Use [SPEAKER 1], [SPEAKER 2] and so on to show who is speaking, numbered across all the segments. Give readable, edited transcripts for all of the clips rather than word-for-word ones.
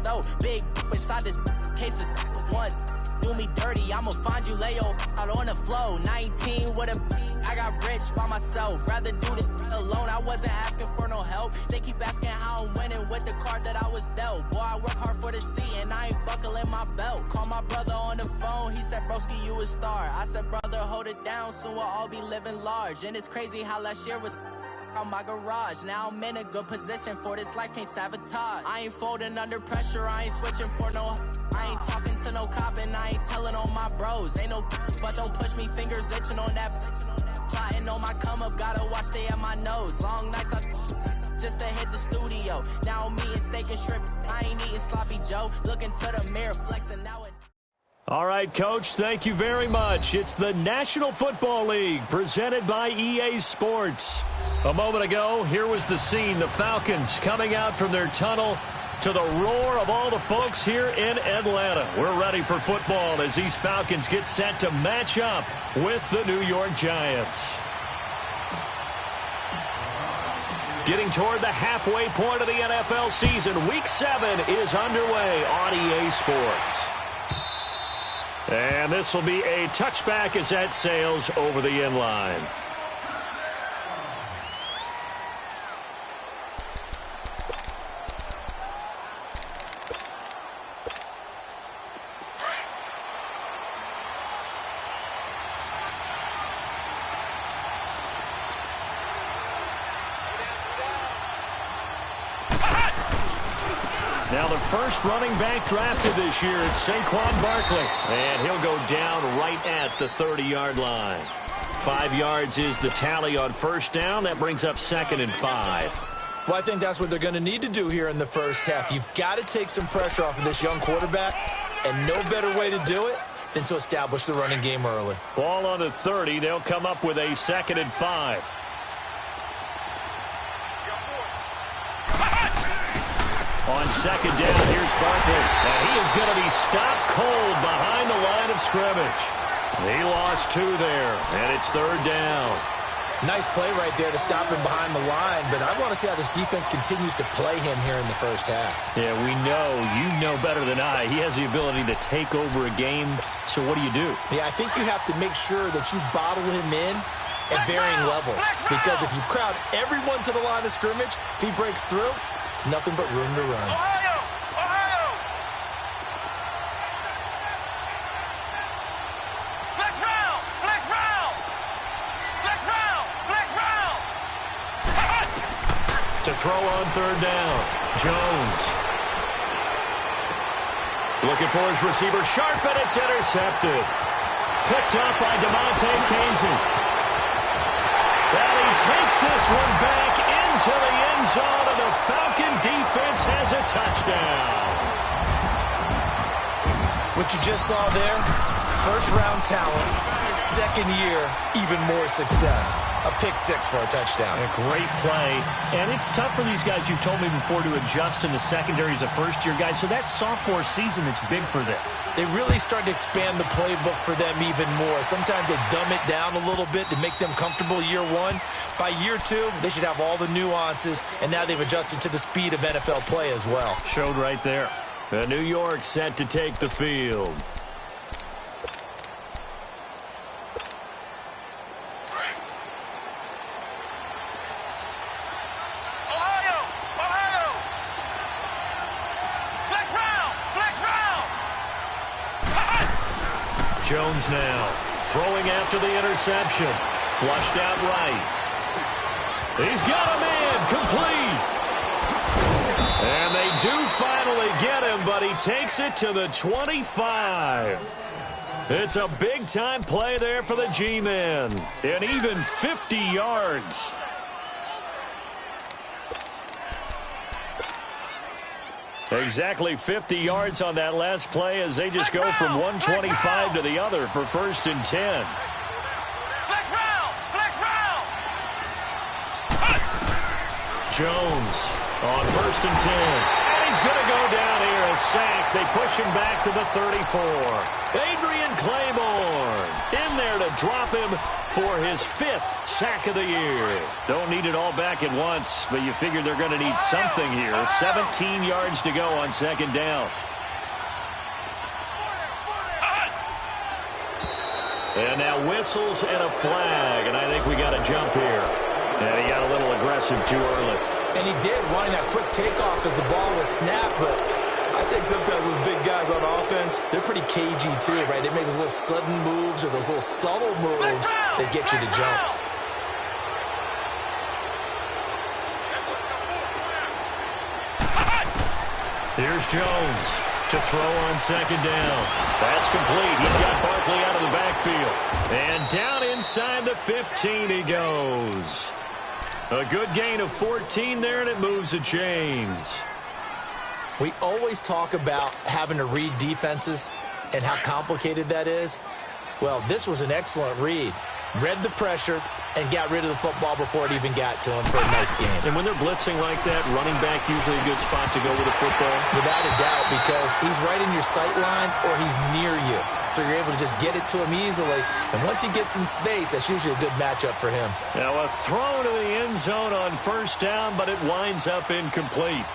[SPEAKER 1] stove. Big inside this case is once. Do me dirty, I'ma find you, lay your out on the floor. 19 with a I got rich by myself. Rather do this alone, I wasn't asking for no help. They keep asking how I'm winning with the card that I was dealt. Boy, I work hard for the seat and I ain't buckling my belt. Call my brother on the phone, he said, broski, you a star. I said, brother, hold it down, soon we'll all be living large. And it's crazy how last year was on my garage. Now I'm in a good position for this life, can't sabotage. I ain't folding under pressure, I ain't switching for no. I ain't talking to no cop and I ain't telling on my bros. Ain't no but don't push me, fingers itching on that. Plotting on my come up, gotta watch stay at my nose. Long nights I just to hit the studio. Now I'm eating steak and shrimp, I ain't eating sloppy Joe. Looking to the mirror, flexing now and
[SPEAKER 2] all right, Coach, thank you very much. It's the National Football League presented by EA Sports. A moment ago, here was the scene. The Falcons coming out from their tunnel to the roar of all the folks here in Atlanta. We're ready for football as these Falcons get set to match up with the New York Giants. Getting toward the halfway point of the NFL season, Week 7 is underway on EA Sports. And this will be a touchback as that sails over the end line. Now the first running back drafted this year, it's Saquon Barkley. And he'll go down right at the 30-yard line. 5 yards is the tally on first down. That brings up 2nd and 5.
[SPEAKER 3] Well, I think that's what they're going to need to do here in the first half. You've got to take some pressure off of this young quarterback, and no better way to do it than to establish the running game early.
[SPEAKER 2] Ball on the 30. They'll come up with a 2nd and 5. On 2nd down, here's Barkley. And he is going to be stopped cold behind the line of scrimmage. He lost 2 there, and it's 3rd down.
[SPEAKER 3] Nice play right there to stop him behind the line, but I want to see how this defense continues to play him here in the first half.
[SPEAKER 2] Yeah, we know. You know better than I. He has the ability to take over a game, so what do you do?
[SPEAKER 3] Yeah, I think you have to make sure that you bottle him in at varying levels, because if you crowd everyone to the line of scrimmage, if he breaks through, it's nothing but room to run.
[SPEAKER 4] Ohio! Ohio! Flex round! Flex round! Flex round! Flex round!
[SPEAKER 2] To throw on 3rd down, Jones. Looking for his receiver, sharp, and it's intercepted. Picked up by DeMonte Casey. And he takes this one back into the end zone, and the Falcon defense has a touchdown.
[SPEAKER 3] What you just saw there, first-round talent, second year, even more success. A pick 6 for a touchdown.
[SPEAKER 2] A great play. And it's tough for these guys, you've told me before, to adjust in the secondary as a first-year guy. So that sophomore season is big for them.
[SPEAKER 3] They really start to expand the playbook for them even more. Sometimes they dumb it down a little bit to make them comfortable year 1. By year 2, they should have all the nuances, and now they've adjusted to the speed of NFL play as well.
[SPEAKER 2] Showed right there. New York set to take the field.
[SPEAKER 4] Ohio! Ohio! Flex round! Flex round!
[SPEAKER 2] Jones now throwing after the interception. Flushed out right. He's got him in. Complete. And they do finally get him, but he takes it to the 25. It's a big-time play there for the G-men. And even 50 yards. Exactly 50 yards on that last play as they just go from 125 to the other for 1st and 10. Jones on 1st and 10. And he's going to go down here. A sack. They push him back to the 34. Adrian Claiborne in there to drop him for his 5th sack of the year. Don't need it all back at once, but you figure they're going to need something here. 17 yards to go on 2nd down. And now whistles and a flag, and I think we got a jump here. And he got a little aggressive too early.
[SPEAKER 3] And he did, wanting that quick takeoff as the ball was snapped, but I think sometimes those big guys on offense, they're pretty cagey too, right? They make those little sudden moves or those little subtle moves that get you to jump.
[SPEAKER 2] Here's Jones to throw on 2nd down. That's complete. He's got Barkley out of the backfield. And down inside the 15 he goes. A good gain of 14 there, and it moves the chains.
[SPEAKER 3] We always talk about having to read defenses and how complicated that is. Well, this was an excellent read. Read the pressure and got rid of the football before it even got to him for a nice game.
[SPEAKER 2] And when they're blitzing like that, running back usually a good spot to go with the football?
[SPEAKER 3] Without a doubt, because he's right in your sight line or he's near you. So you're able to just get it to him easily. And once he gets in space, that's usually a good matchup for him.
[SPEAKER 2] Now a throw to the end zone on 1st down, but it winds up incomplete.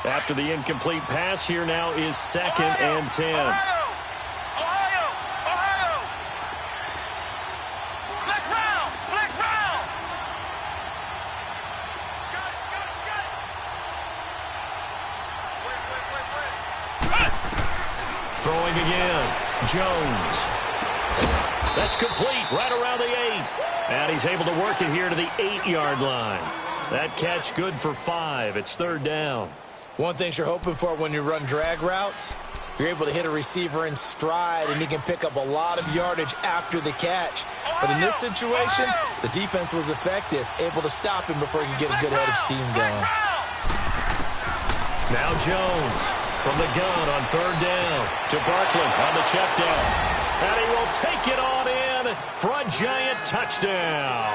[SPEAKER 2] After the incomplete pass, here now is 2nd and 10.
[SPEAKER 4] Ohio! Flex round!
[SPEAKER 2] Throwing again. Jones. That's complete right around the 8. And he's able to work it here to the 8-yard line. That catch good for 5. It's 3rd down.
[SPEAKER 3] One thing you're hoping for when you run drag routes, you're able to hit a receiver in stride, and he can pick up a lot of yardage after the catch. But in this situation, the defense was effective, able to stop him before he could get a good head of steam going.
[SPEAKER 2] Now Jones from the gun on 3rd down to Barkley on the check down. And he will take it on in for a giant touchdown.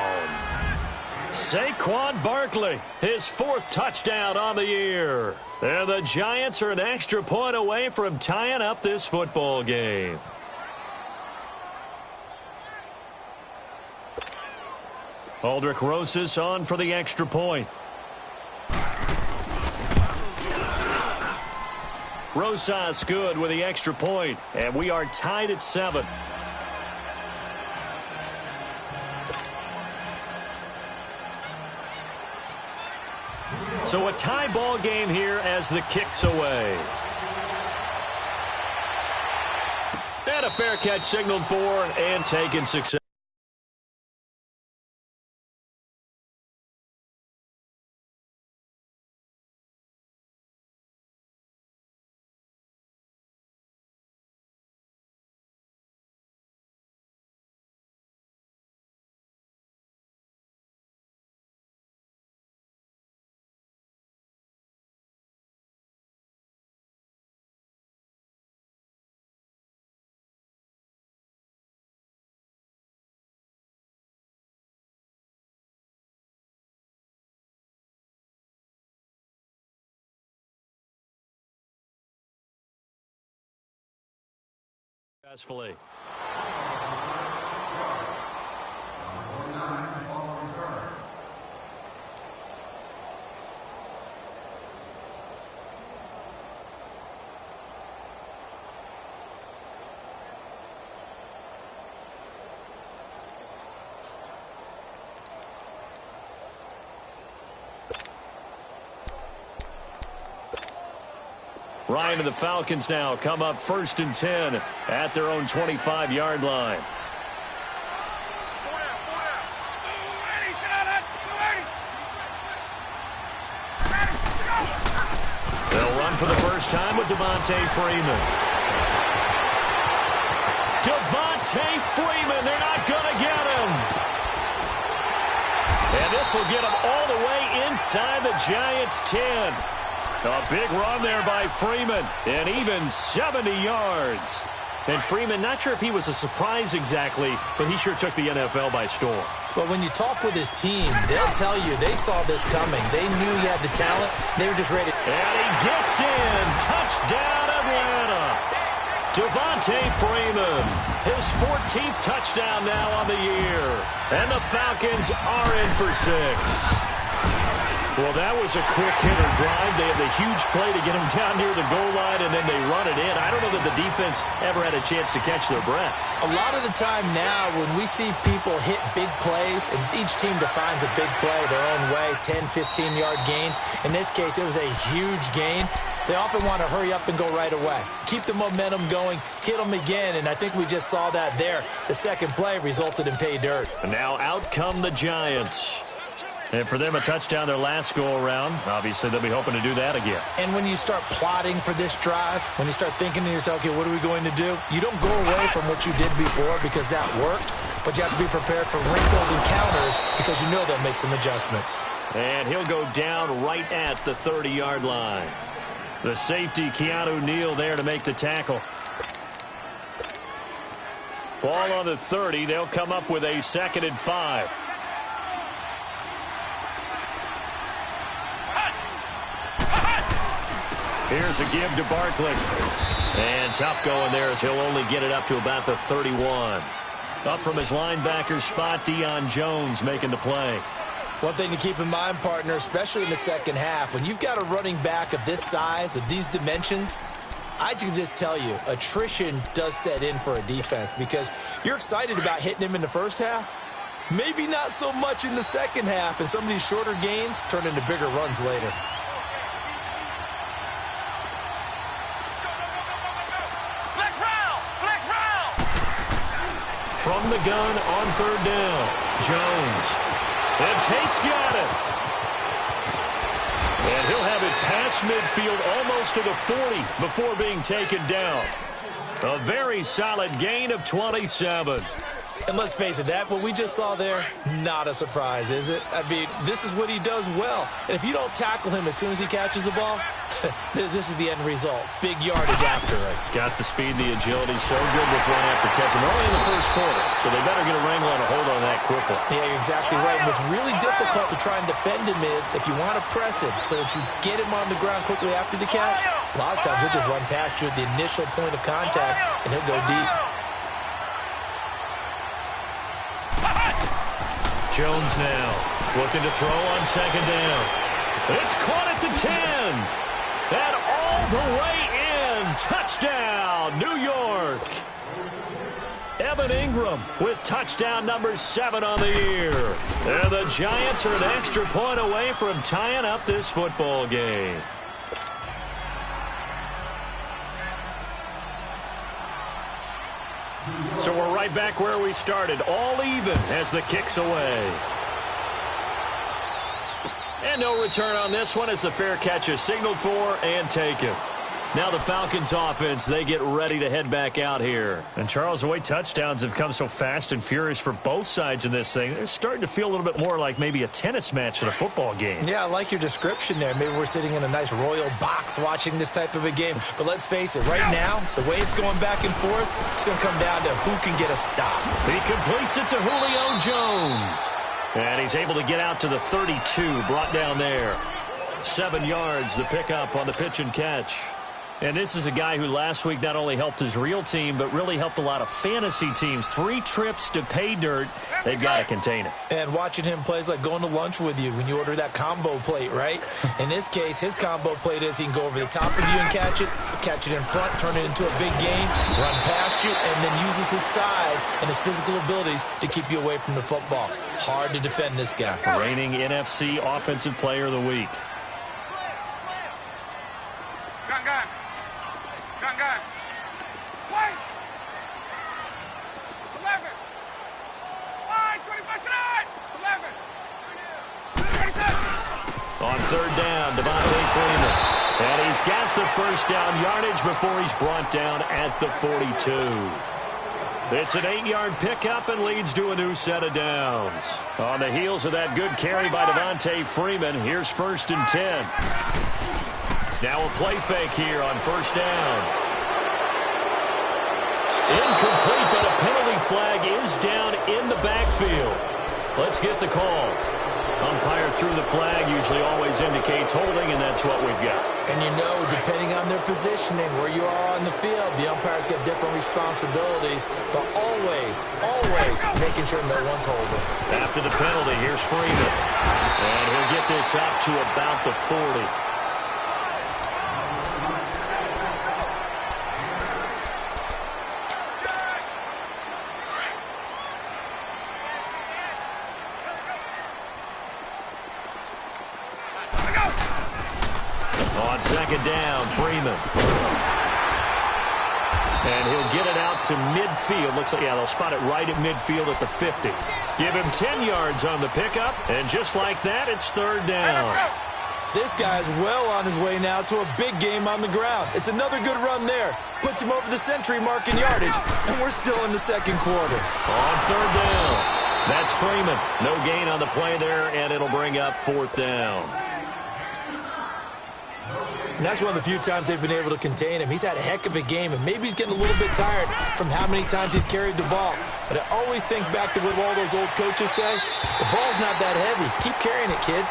[SPEAKER 2] Saquon Barkley, his 4th touchdown on the year. And the Giants are an extra point away from tying up this football game. Aldrich Rosas on for the extra point. Rosas good with the extra point, and we are tied at 7. So a tie ball game here as the kick's away. And a fair catch signaled for and taken success. Successfully. Ryan and the Falcons now come up 1st and 10 at their own 25-yard line. They'll run for the first time with Devontae Freeman. Devontae Freeman, they're not going to get him. And this will get him all the way inside the Giants' 10. A big run there by Freeman, and even 70 yards. And Freeman, not sure if he was a surprise exactly, but he sure took the NFL by storm.
[SPEAKER 3] But when you talk with his team, they'll tell you they saw this coming. They knew he had the talent. They were just ready.
[SPEAKER 2] And he gets in. Touchdown, Atlanta. Devontae Freeman, his 14th touchdown now on the year. And the Falcons are in for 6. Well, that was a quick hitter drive. They had the huge play to get him down near the goal line, and then they run it in. I don't know that the defense ever had a chance to catch their breath.
[SPEAKER 3] A lot of the time now, when we see people hit big plays, and each team defines a big play their own way, 10, 15-yard gains. In this case, it was a huge gain. They often want to hurry up and go right away. Keep the momentum going, hit them again, and I think we just saw that there. The second play resulted in pay dirt.
[SPEAKER 2] And now out come the Giants. And for them, a touchdown their last go-around. Obviously, they'll be hoping to do that again.
[SPEAKER 3] And when you start plotting for this drive, when you start thinking to yourself, okay, what are we going to do? You don't go away from what you did before because that worked, but you have to be prepared for wrinkles and counters because you know they'll make some adjustments.
[SPEAKER 2] And he'll go down right at the 30-yard line. The safety, Keanu Neal, there to make the tackle. Ball on the 30. They'll come up with a 2nd and 5. Here's a give to Barkley. And tough going there as he'll only get it up to about the 31. Up from his linebacker spot, Deion Jones making the play.
[SPEAKER 3] One thing to keep in mind, partner, especially in the second half, when you've got a running back of this size, of these dimensions, I can just tell you, attrition does set in for a defense because you're excited about hitting him in the first half. Maybe not so much in the second half, and some of these shorter gains turn into bigger runs later.
[SPEAKER 2] From the gun on 3rd down, Jones. And Tate's got it. And he'll have it past midfield almost to the 40 before being taken down. A very solid gain of 27.
[SPEAKER 3] And let's face it, that what we just saw there, not a surprise, is it? I mean, this is what he does well. And if you don't tackle him as soon as he catches the ball, this is the end result. Big yardage after it.
[SPEAKER 2] Got the speed, the agility, so good with run after catch. And only in the first quarter, so they better get a wrangle and a hold on that quickly.
[SPEAKER 3] Yeah, you're exactly right. What's really difficult to try and defend him is if you want to press him so that you get him on the ground quickly after the catch, a lot of times he'll just run past you at the initial point of contact, and he'll go deep.
[SPEAKER 2] Jones now looking to throw on 2nd down. It's caught at the 10. And all the way in. Touchdown, New York. Evan Ingram with touchdown number 7 on the year. And the Giants are an extra point away from tying up this football game. So we're right back where we started, all even as the kick's away. And no return on this one as the fair catch is signaled for and taken. Now the Falcons offense, they get ready to head back out here. And Charles, the way touchdowns have come so fast and furious for both sides in this thing, it's starting to feel a little bit more like maybe a tennis match than a football game.
[SPEAKER 3] Yeah, I like your description there. Maybe we're sitting in a nice royal box watching this type of a game. But let's face it, right now, the way it's going back and forth, it's going to come down to who can get a stop.
[SPEAKER 2] He completes it to Julio Jones. And he's able to get out to the 32, brought down there. 7 yards, the pickup on the pitch and catch. And this is a guy who last week not only helped his real team, but really helped a lot of fantasy teams. 3 trips to pay dirt. They've got to contain it.
[SPEAKER 3] And watching him play is like going to lunch with you when you order that combo plate, right? In this case, his combo plate is he can go over the top of you and catch it in front, turn it into a big gain, run past you, and then uses his size and his physical abilities to keep you away from the football. Hard to defend this guy.
[SPEAKER 2] Reigning NFC Offensive Player of the Week.
[SPEAKER 4] Gun. Wait. 11. 11.
[SPEAKER 2] On 3rd down, Devontae Freeman. And he's got the first down yardage before he's brought down at the 42. It's an 8-yard pickup and leads to a new set of downs. On the heels of that good carry by Devontae Freeman, here's 1st and 10. Now a play fake here on 1st down. Incomplete, but a penalty flag is down in the backfield. Let's get the call. Umpire threw the flag, usually always indicates holding, and that's what we've got.
[SPEAKER 3] And you know, depending on their positioning, where you are on the field, the umpire's got different responsibilities, but always making sure no one's holding.
[SPEAKER 2] After the penalty, here's Freeman. And he'll get this up to about the 40. On second down, Freeman. And he'll get it out to midfield. Looks like, yeah, they'll spot it right at midfield at the 50. Give him 10 yards on the pickup, and just like that, it's third down.
[SPEAKER 3] This guy's well on his way now to a big game on the ground. It's another good run there. Puts him over the century mark in yardage, and we're still in the second quarter.
[SPEAKER 2] On third down, that's Freeman. No gain on the play there, and it'll bring up fourth down.
[SPEAKER 3] And that's one of the few times they've been able to contain him. He's had a heck of a game, and maybe he's getting a little bit tired from how many times he's carried the ball. But I always think back to what all those old coaches say. The ball's not that heavy. Keep carrying it, kid.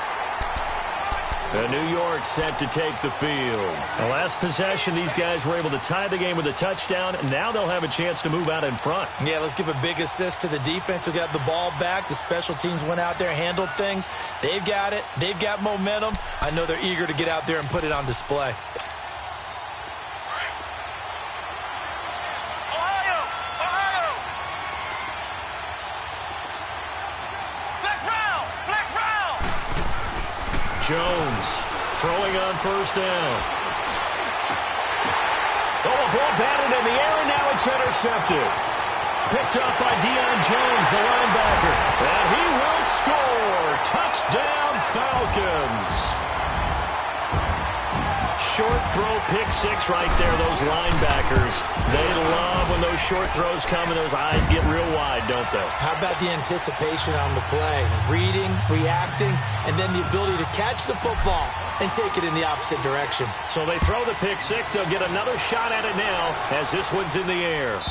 [SPEAKER 2] And New York set to take the field. The last possession, these guys were able to tie the game with a touchdown, and now they'll have a chance to move out in front.
[SPEAKER 3] Yeah, let's give a big assist to the defense who got the ball back. The special teams went out there, handled things. They've got it. They've got momentum. I know they're eager to get out there and put it on display.
[SPEAKER 2] Jones throwing on first down. Oh, a ball batted in the air, and now it's intercepted. Picked up by Deion Jones, the linebacker. And he will score. Touchdown, Falcons. Short throw, pick six right there, those linebackers. They love when those short throws come and those eyes get real wide, don't they?
[SPEAKER 3] How about the anticipation on the play? Reading, reacting, and then the ability to catch the football and take it in the opposite direction.
[SPEAKER 2] So they throw the pick six. They'll get another shot at it now as this one's in the air.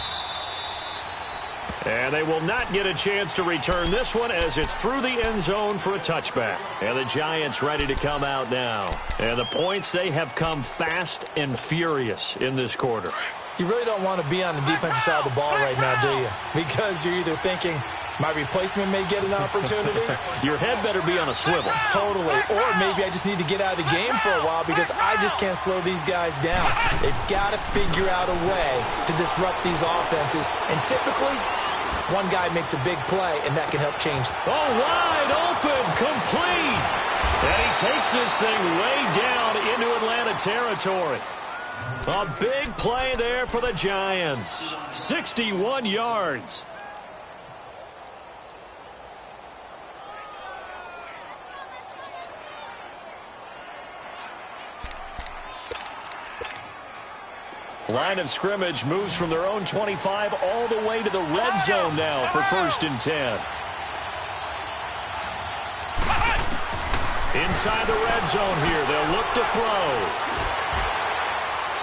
[SPEAKER 2] And they will not get a chance to return this one as it's through the end zone for a touchback. And the Giants ready to come out now. And the points, they have come fast and furious in this quarter.
[SPEAKER 3] You really don't want to be on the defensive side of the ball right now, do you? Because you're either thinking, my replacement may get an opportunity.
[SPEAKER 2] Your head better be on a swivel.
[SPEAKER 3] Totally. Or maybe I just need to get out of the game for a while because I just can't slow these guys down. They've got to figure out a way to disrupt these offenses. And typically, one guy makes a big play, and that can help change.
[SPEAKER 2] Oh, wide open, complete. And he takes this thing way down into Atlanta territory. A big play there for the Giants. 61 yards. Line of scrimmage moves from their own 25 all the way to the red zone now for 1st and 10. Inside the red zone here, they'll look to throw.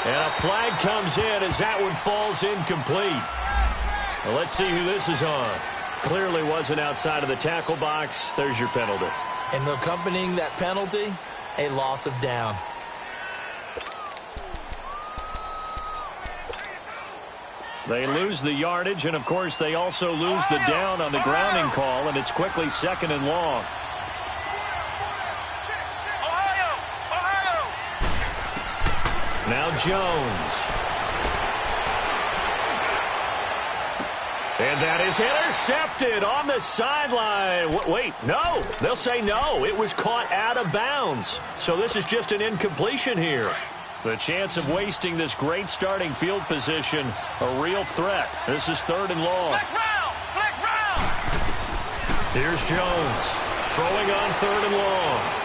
[SPEAKER 2] And a flag comes in as that one falls incomplete. Well, let's see who this is on. Clearly wasn't outside of the tackle box. There's your penalty.
[SPEAKER 3] And accompanying that penalty, a loss of down.
[SPEAKER 2] They lose the yardage, and, of course, they also lose the down on the grounding call, and it's quickly 2nd and long. Now Jones. And that is intercepted on the sideline. Wait, no. They'll say no. It was caught out of bounds. So this is just an incompletion here. The chance of wasting this great starting field position, a real threat. This is 3rd and long.
[SPEAKER 4] Flex round.
[SPEAKER 2] Here's Jones throwing on 3rd and long.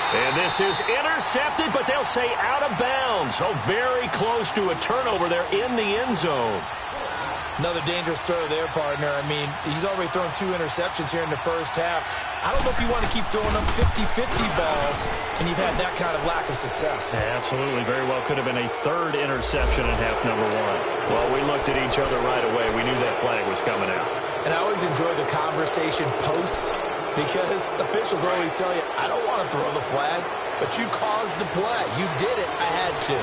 [SPEAKER 2] And this is intercepted, but they'll say out of bounds. Oh, very close to a turnover there in the end zone.
[SPEAKER 3] Another dangerous throw there, partner. I mean, he's already thrown 2 interceptions here in the first half. I don't know if you want to keep throwing up 50-50 balls, and you've had that kind of lack of success.
[SPEAKER 2] Absolutely. Very well could have been a 3rd interception in half number 1. Well, we looked at each other right away. We knew that flag was coming out.
[SPEAKER 3] And I always enjoy the conversation post, because officials always tell you, I don't want to throw the flag, but you caused the play. You did it. I had to.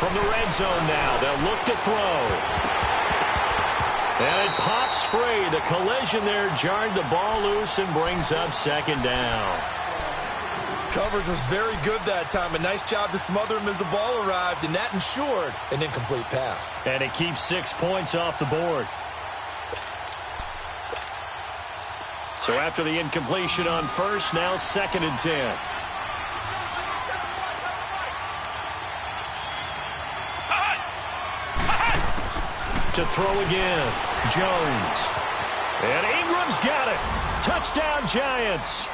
[SPEAKER 2] From the red zone now, they'll look to throw. And it pops free. The collision there jarred the ball loose and brings up 2nd down.
[SPEAKER 3] Coverage was very good that time. A nice job to smother him as the ball arrived, and that ensured an incomplete pass.
[SPEAKER 2] And it keeps 6 points off the board. So after the incompletion on first, now 2nd and 10. To throw again, Jones. And Ingram's got it. Touchdown, Giants.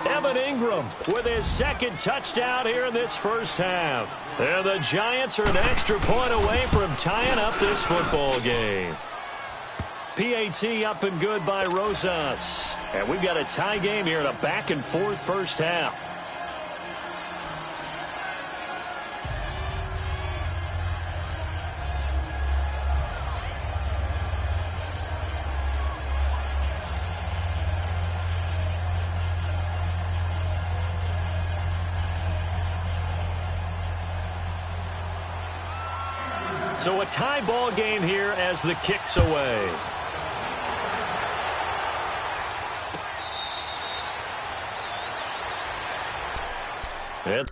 [SPEAKER 2] Evan Ingram with his 2nd touchdown here in this first half. And the Giants are an extra point away from tying up this football game. PAT up and good by Rosas. And we've got a tie game here in a back-and-forth first half. So a tie ball game here as the kick's away. And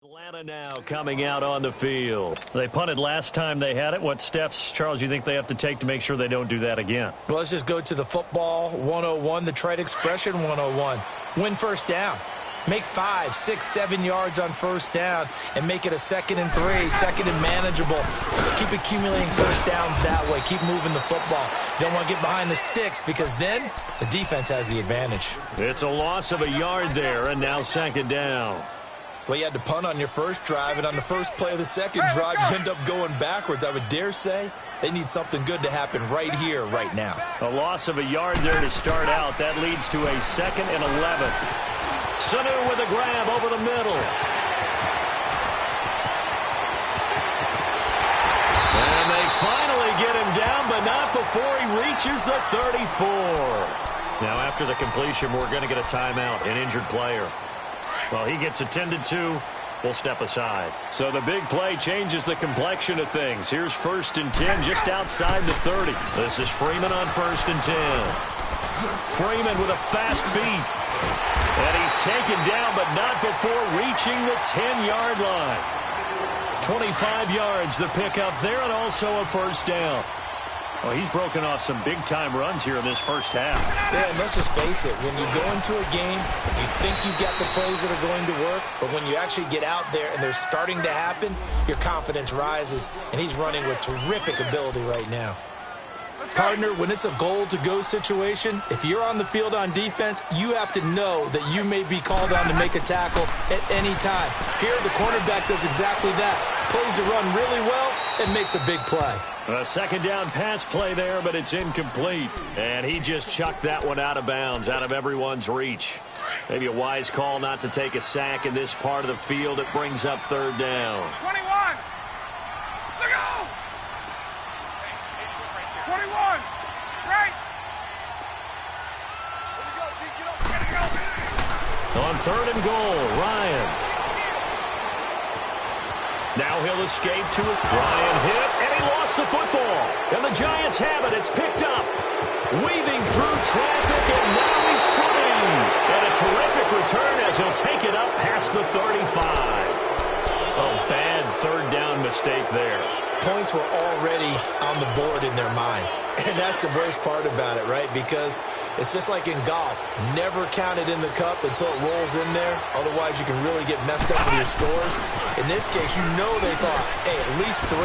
[SPEAKER 2] Atlanta now coming out on the field. They punted last time they had it. What steps, Charles, you think they have to take to make sure they don't do that again?
[SPEAKER 3] Well, let's just go to the football 101, the trite expression 101. Win first down. Make 5, 6, 7 yards on first down and make it a 2nd and 3, 2nd and manageable. Keep accumulating first downs that way. Keep moving the football. You don't want to get behind the sticks because then the defense has the advantage.
[SPEAKER 2] It's a loss of a yard there, and now 2nd down.
[SPEAKER 3] Well, you had to punt on your first drive, and on the first play of the second drive, you end up going backwards. I would dare say they need something good to happen right here, right now.
[SPEAKER 2] A loss of a yard there to start out. That leads to a 2nd and 11. Sanu with a grab over the middle. And they finally get him down, but not before he reaches the 34. Now, after the completion, we're going to get a timeout, an injured player. Well, he gets attended to. We'll step aside. So the big play changes the complexion of things. Here's 1st and 10 just outside the 30. This is Freeman on 1st and 10. Freeman with a fast feet. And he's taken down, but not before reaching the 10-yard line. 25 yards the pickup there, and also a first down. Well, he's broken off some big-time runs here in this first half.
[SPEAKER 3] Yeah, and let's just face it. When you go into a game, you think you've got the plays that are going to work, but when you actually get out there and they're starting to happen, your confidence rises, and he's running with terrific ability right now. Partner, when it's a goal-to-go situation, if you're on the field on defense, you have to know that you may be called on to make a tackle at any time. Here, the cornerback does exactly that. Plays the run really well and makes a big play.
[SPEAKER 2] A second down pass play there, but it's incomplete. And he just chucked that one out of bounds, out of everyone's reach. Maybe a wise call not to take a sack in this part of the field. It brings up third down.
[SPEAKER 4] 21. Look out. 21. Right.
[SPEAKER 2] On third and goal, Ryan. Now he'll escape to his Ryan hit, and he lost the football. And the Giants have it. It's picked up. Weaving through traffic, and now he's free. And a terrific return as he'll take it up past the 35. A bad third down mistake there.
[SPEAKER 3] Points were already on the board in their mind. And that's the worst part about it, right? Because it's just like in golf. Never count it in the cup until it rolls in there. Otherwise, you can really get messed up with your scores. In this case, you know they thought, hey, at least 3,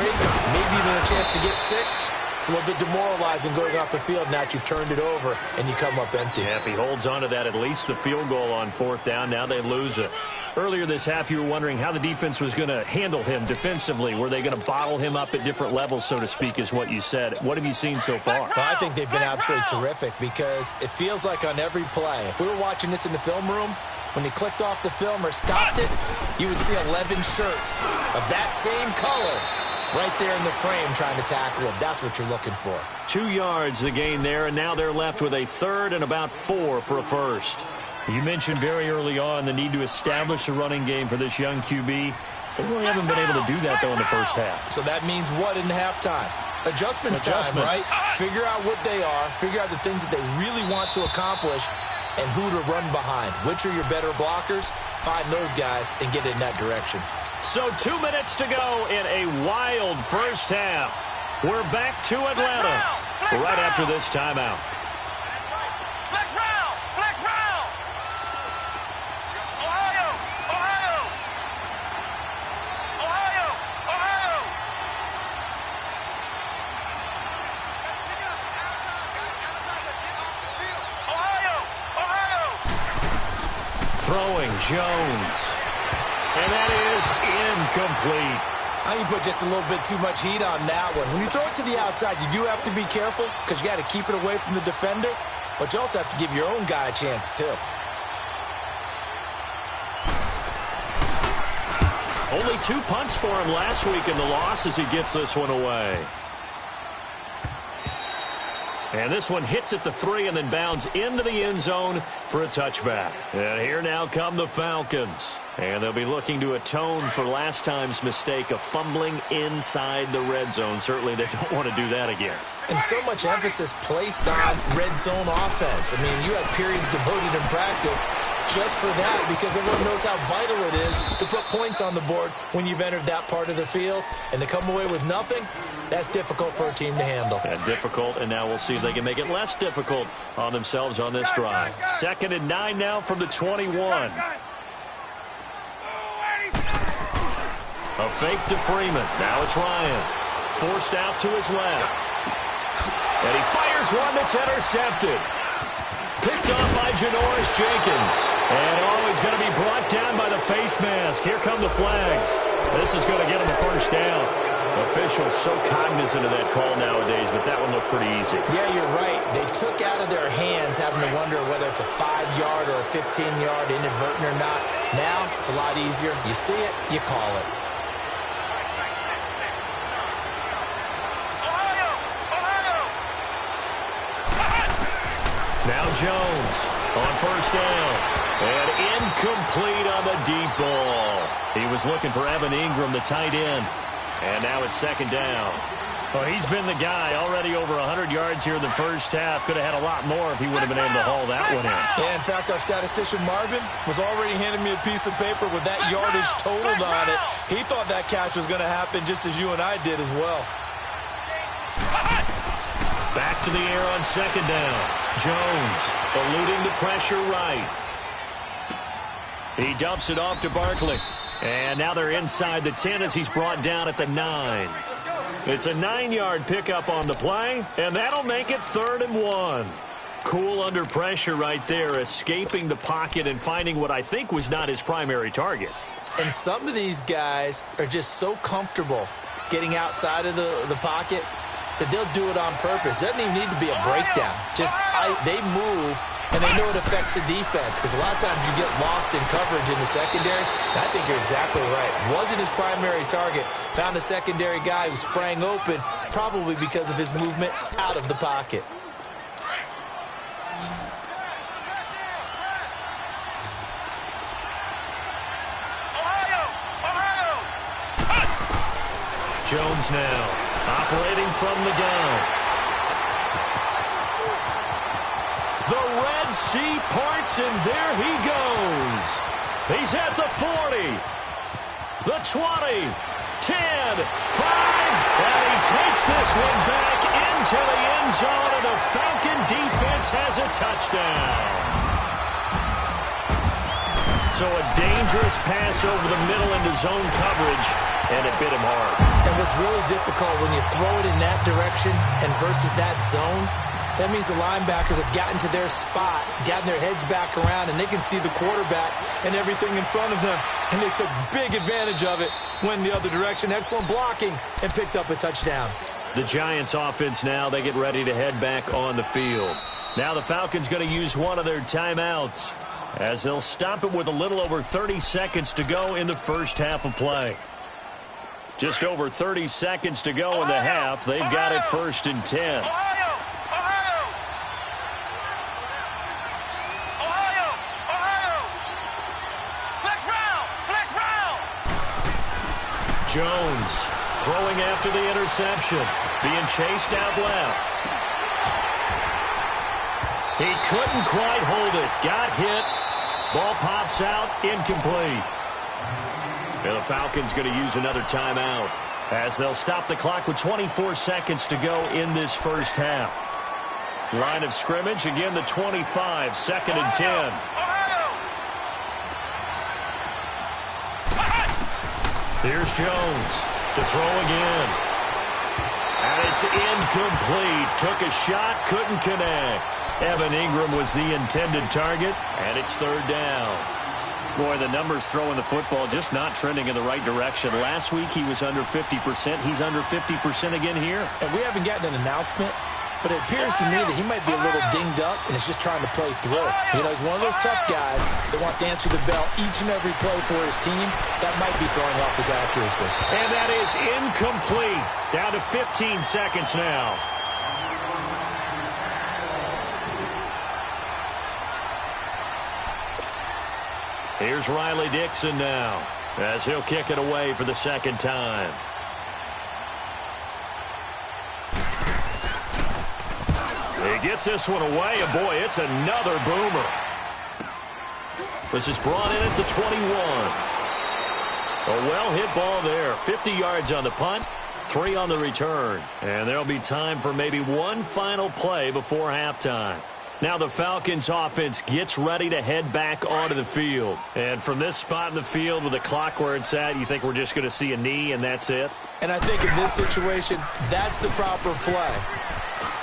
[SPEAKER 3] maybe even a chance to get 6. It's a little bit demoralizing going off the field. Now you've turned it over, and you come up empty.
[SPEAKER 2] Yeah, if he holds on to that, at least the field goal on fourth down, now they lose it. Earlier this half, you were wondering how the defense was going to handle him defensively. Were they going to bottle him up at different levels, so to speak, is what you said. What have you seen so far?
[SPEAKER 3] Well, I think they've been absolutely terrific because it feels like on every play, if we were watching this in the film room, when they clicked off the film or stopped it, you would see 11 shirts of that same color right there in the frame trying to tackle him. That's what you're looking for. 2
[SPEAKER 2] yards the gain there, and now they're left with a third and about 4 for a first. You mentioned very early on the need to establish a running game for this young QB. They really haven't been able to do that, though, in the first half.
[SPEAKER 3] So that means what in halftime? Adjustments time, right? Figure out what they are. Figure out the things that they really want to accomplish and who to run behind. Which are your better blockers? Find those guys and get in that direction.
[SPEAKER 2] So 2 minutes to go in a wild first half. We're back to Atlanta right after this timeout. Throwing Jones. And that is incomplete.
[SPEAKER 3] I think you put just a little bit too much heat on that one. When you throw it to the outside, you do have to be careful because you got to keep it away from the defender. But you also have to give your own guy a chance, too.
[SPEAKER 2] Only 2 punts for him last week in the loss as he gets this one away. And this one hits at the 3 and then bounds into the end zone for a touchback. And here now come the Falcons. And they'll be looking to atone for last time's mistake of fumbling inside the red zone. Certainly they don't want to do that again.
[SPEAKER 3] And so much emphasis placed on red zone offense. I mean, you have periods devoted in practice just for that because everyone knows how vital it is to put points on the board when you've entered that part of the field. And to come away with nothing, that's difficult for a team to handle.
[SPEAKER 2] And difficult, and now we'll see if they can make it less difficult on themselves on this drive. 2nd and 9 now from the 21. A fake to Freeman. Now it's Ryan. Forced out to his left. And he fires one that's intercepted. Picked off by Janoris Jenkins. And he's going to be brought down by the face mask. Here come the flags. This is going to get him the first down. Officials so cognizant of that call nowadays, but that one looked pretty easy.
[SPEAKER 3] Yeah, you're right. They took out of their hands having to wonder whether it's a 5-yard or a 15-yard inadvertent or not. Now, it's a lot easier. You see it, you call it.
[SPEAKER 2] Now Jones on first down. And incomplete on the deep ball. He was looking for Evan Ingram, the tight end. And now it's 2nd down. Well, he's been the guy already over 100 yards here in the first half. Could have had a lot more if he would have been able to haul that one in.
[SPEAKER 3] Yeah, in fact, our statistician Marvin was already handing me a piece of paper with that yardage totaled on it. He thought that catch was going to happen just as you and I did as well.
[SPEAKER 2] to the air on second down. Jones eluding the pressure right. He dumps it off to Barkley. And now they're inside the 10 as he's brought down at the 9. It's a 9-yard pickup on the play, and that'll make it 3rd and 1. Cool under pressure right there, escaping the pocket and finding what I think was not his primary target.
[SPEAKER 3] And some of these guys are just so comfortable getting outside of the pocket that they'll do it on purpose. It doesn't even need to be a breakdown. They move, and they know it affects the defense, because a lot of times you get lost in coverage in the secondary. And I think you're exactly right. Wasn't his primary target. Found a secondary guy who sprang open, probably because of his movement out of the pocket.
[SPEAKER 2] Jones now operating from the gun. The Red Sea parts, and there he goes. He's at the 40, the 20, 10, 5, and he takes this one back into the end zone, and the Falcon defense has a touchdown. So a dangerous pass over the middle into zone coverage, and it bit him hard.
[SPEAKER 3] And what's really difficult when you throw it in that direction and versus that zone, that means the linebackers have gotten to their spot, gotten their heads back around, and they can see the quarterback and everything in front of them. And they took big advantage of it, went the other direction, excellent blocking, and picked up a touchdown.
[SPEAKER 2] The Giants offense now, they get ready to head back on the field. Now the Falcons going to use one of their timeouts, as they'll stop it with a little over 30 seconds to go in the first half of play. Just over 30 seconds to go in the half. They've got it 1st and 10. Jones throwing after the interception, being chased out left. He couldn't quite hold it. Got hit. Ball pops out, incomplete. And the Falcons going to use another timeout, as they'll stop the clock with 24 seconds to go in this first half. Line of scrimmage, again the 25, 2nd and 10. Here's Jones to throw again. And it's incomplete. Took a shot, couldn't connect. Evan Ingram was the intended target, and it's 3rd down. Boy, the numbers throwing the football just not trending in the right direction. Last week he was under 50%. He's under 50% again here.
[SPEAKER 3] And we haven't gotten an announcement, but it appears to me that he might be a little dinged up and is just trying to play through. You know, he's one of those tough guys that wants to answer the bell each and every play for his team. That might be throwing off his accuracy.
[SPEAKER 2] And that is incomplete. Down to 15 seconds now. Here's Riley Dixon now, as he'll kick it away for the 2nd time. He gets this one away, and boy, it's another boomer. This is brought in at the 21. A well-hit ball there. 50 yards on the punt, 3 on the return. And there'll be time for maybe one final play before halftime. Now the Falcons offense gets ready to head back onto the field. And from this spot in the field with the clock where it's at, you think we're just going to see a knee and that's it?
[SPEAKER 3] And I think in this situation, that's the proper play.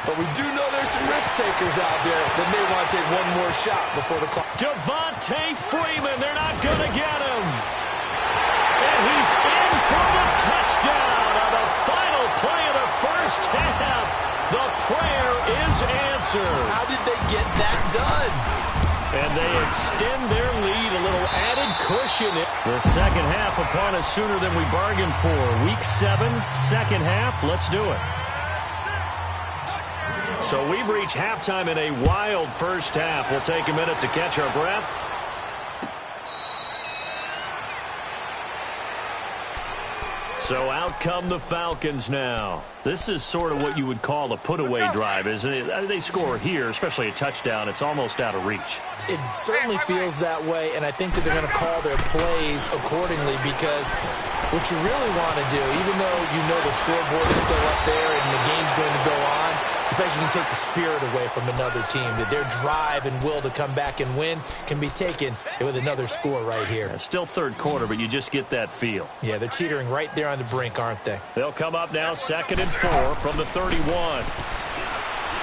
[SPEAKER 3] But we do know there's some risk takers out there that may want to take one more shot before the clock.
[SPEAKER 2] Devontae Freeman, they're not going to get him. And he's in for the touchdown on the final play of the first half. The prayer is answered.
[SPEAKER 3] How did they get that done?
[SPEAKER 2] And they extend their lead, a little added cushion. The second half upon us sooner than we bargained for. Week 7, second half. Let's do it. So we've reached halftime in a wild first half. We'll take a minute to catch our breath. So out come the Falcons now. This is sort of what you would call a put-away drive, isn't it? They score here, especially a touchdown. It's almost out of reach.
[SPEAKER 3] It certainly feels that way, and I think that they're going to call their plays accordingly, because what you really want to do, even though you know the scoreboard is still up there and the game's going to go on, in fact, you can take the spirit away from another team. That their drive and will to come back and win can be taken with another score right here.
[SPEAKER 2] Yeah, still third quarter, but you just get that feel.
[SPEAKER 3] Yeah, they're teetering right there on the brink, aren't they?
[SPEAKER 2] They'll come up now 2nd and 4 from the 31.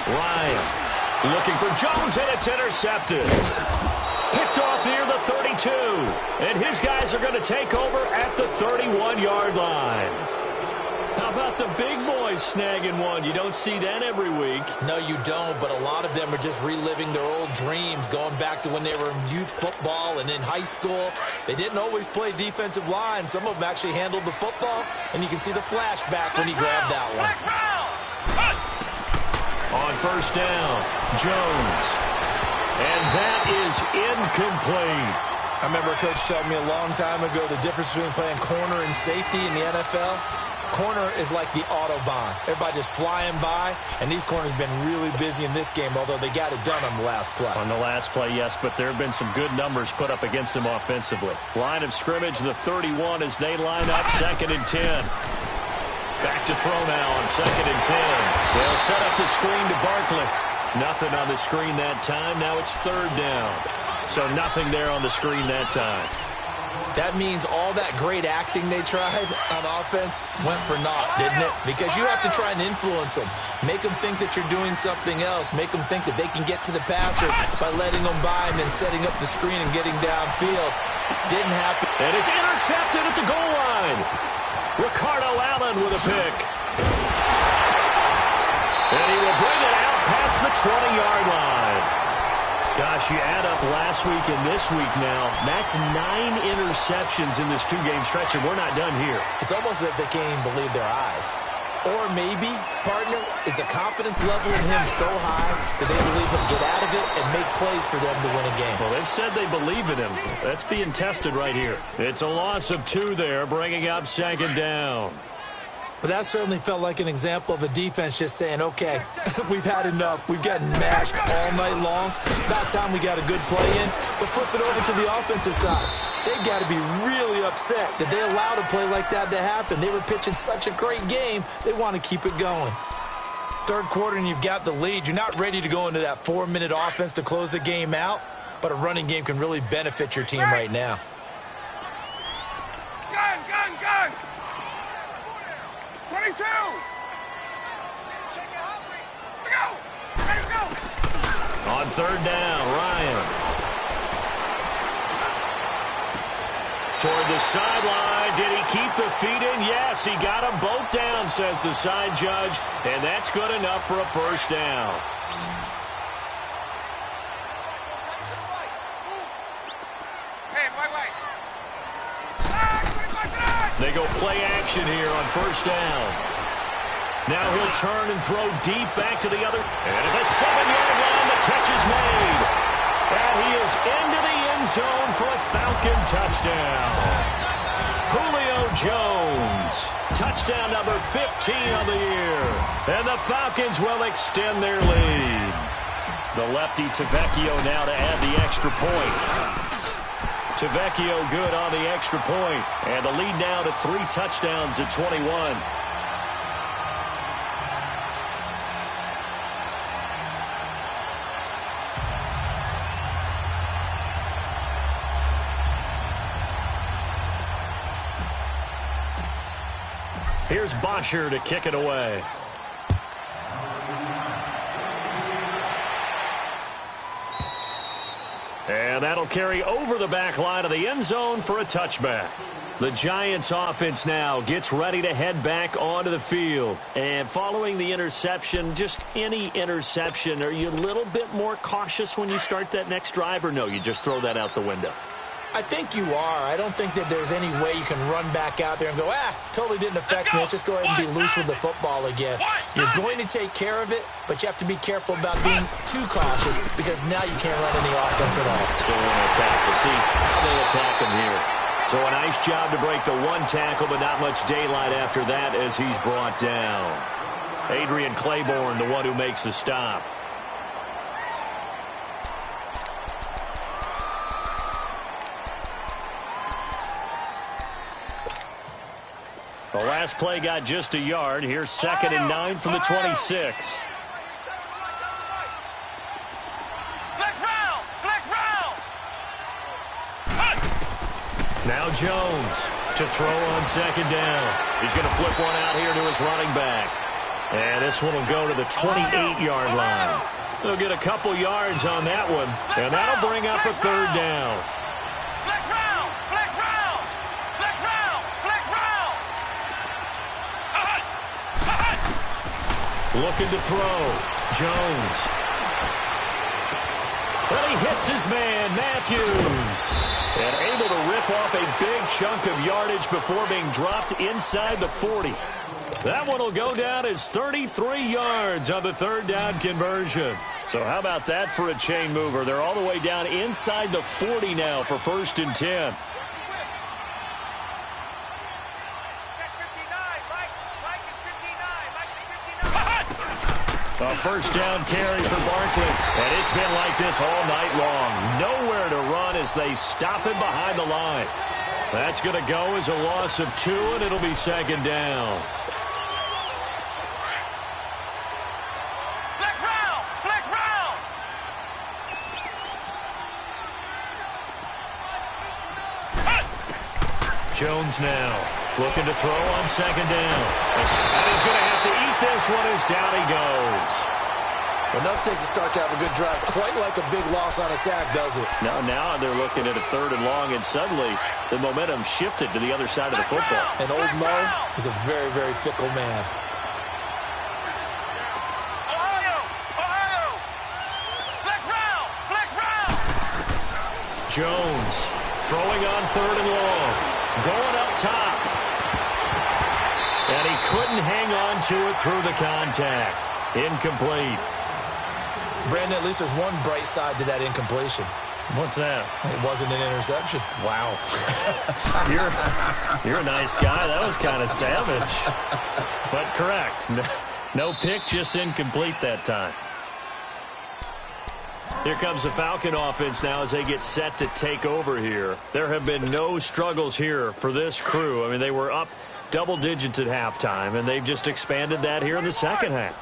[SPEAKER 2] Ryan looking for Jones, and it's intercepted. Picked off near the 32. And his guys are going to take over at the 31-yard line. How about the big boys snagging one? You don't see that every week.
[SPEAKER 3] No, you don't, but a lot of them are just reliving their old dreams, going back to when they were in youth football and in high school. They didn't always play defensive line. Some of them actually handled the football, and you can see the flashback when he grabbed that one.
[SPEAKER 2] On 1st down, Jones. And that is incomplete.
[SPEAKER 3] I remember a coach telling me a long time ago the difference between playing corner and safety in the NFL. Corner is like the Autobahn. Everybody just flying by, and these corners have been really busy in this game, although they got it done on the last play.
[SPEAKER 2] On the last play, yes, but there have been some good numbers put up against them offensively. Line of scrimmage, the 31 as they line up 2nd and 10. Back to throw now on 2nd and 10. They'll set up the screen to Barkley. Nothing on the screen that time. Now it's 3rd down. So nothing there on the screen that time.
[SPEAKER 3] That means all that great acting they tried on offense went for naught, didn't it? Because you have to try and influence them. Make them think that you're doing something else. Make them think that they can get to the passer by letting them by and then setting up the screen and getting downfield. Didn't happen.
[SPEAKER 2] And it's intercepted at the goal line. Ricardo Allen with a pick. And he will bring it out past the 20-yard line. Gosh, you add up last week and this week now, that's 9 interceptions in this 2-game stretch, and we're not done here.
[SPEAKER 3] It's almost as if they can't even believe their eyes. Or maybe, partner, is the confidence level in him so high that they believe he'll get out of it and make plays for them to win a game.
[SPEAKER 2] Well, they've said they believe in him. That's being tested right here. It's a loss of 2 there, bringing up 2nd down.
[SPEAKER 3] But that certainly felt like an example of a defense just saying, okay, we've had enough. We've gotten mashed all night long. About time we got a good play in. But flip it over to the offensive side. They got to be really upset that they allowed a play like that to happen. They were pitching such a great game, they want to keep it going. 3rd quarter and you've got the lead. You're not ready to go into that 4-minute offense to close the game out, but a running game can really benefit your team right now.
[SPEAKER 4] Gun, gun, gun! 22! Go! Ready to go!
[SPEAKER 2] On 3rd down, Ryan. Toward the sideline. Did he keep the feet in? Yes, he got them both down, says the side judge. And that's good enough for a 1st down.
[SPEAKER 4] Hey, wait.
[SPEAKER 2] They go play action here on 1st down. Now he'll turn and throw deep back to the other. And at the 7-yard line, the catch is made. And he is into the end zone for a Falcon touchdown. Julio Jones. Touchdown number 15 on the year. And the Falcons will extend their lead. The lefty Tavecchio now to add the extra point. Tavecchio good on the extra point. And the lead now to 3 touchdowns at 21. Here's Bosher to kick it away. And that'll carry over the back line of the end zone for a touchback. The Giants offense now gets ready to head back onto the field. And following the interception, just any interception, are you a little bit more cautious when you start that next drive, or no, you just throw that out the window?
[SPEAKER 3] I think you are. I don't think that there's any way you can run back out there and go, totally didn't affect me. Let's just go ahead and be loose with the football again. You're going to take care of it, but you have to be careful about being too cautious because now you can't run any offense at all.
[SPEAKER 2] Still want to attack. We'll see how they attack him here. So a nice job to break the 1 tackle, but not much daylight after that as he's brought down. Adrian Claiborne, the one who makes the stop. The last play got just a yard. Here's 2nd and 9 from the 26. Now Jones to throw on second down. He's going to flip one out here to his running back. And this one will go to the 28-yard line. They'll get a couple yards on that one, and that'll bring up a third down.
[SPEAKER 4] Flex round! Flex round! Flex round! Flex round!
[SPEAKER 2] Looking to throw. Jones. And he hits his man, Matthews. And able to rip off a big chunk of yardage before being dropped inside the 40. That one will go down as 33 yards on the third down conversion. So how about that for a chain mover? They're all the way down inside the 40 now for 1st and 10. A first down carry for Barkley. And it's been like this all night long. Nowhere to run as they stop him behind the line. That's going to go as a loss of 2, and it'll be second down.
[SPEAKER 4] Flex round! Flex round!
[SPEAKER 2] Jones now looking to throw on second down. And he's going to have to eat this one as down he goes.
[SPEAKER 3] Enough takes a start to have a good drive. Quite like a big loss on a sack, does it?
[SPEAKER 2] Now they're looking at a 3rd and long, and suddenly the momentum shifted to the other side of the football.
[SPEAKER 3] And old Mo is a very, very fickle man.
[SPEAKER 4] Ohio! Flex round! Flex round!
[SPEAKER 2] Jones throwing on 3rd and long. Going up top. And he couldn't hang on to it through the contact. Incomplete.
[SPEAKER 3] Brandon, at least there's one bright side to that incompletion.
[SPEAKER 2] What's that?
[SPEAKER 3] It wasn't an interception.
[SPEAKER 2] Wow. You're a nice guy. That was kind of savage. But correct. No pick, just incomplete that time. Here comes the Falcon offense now as they get set to take over here. There have been no struggles here for this crew. I mean, they were up double digits at halftime, and they've just expanded that here in the second half.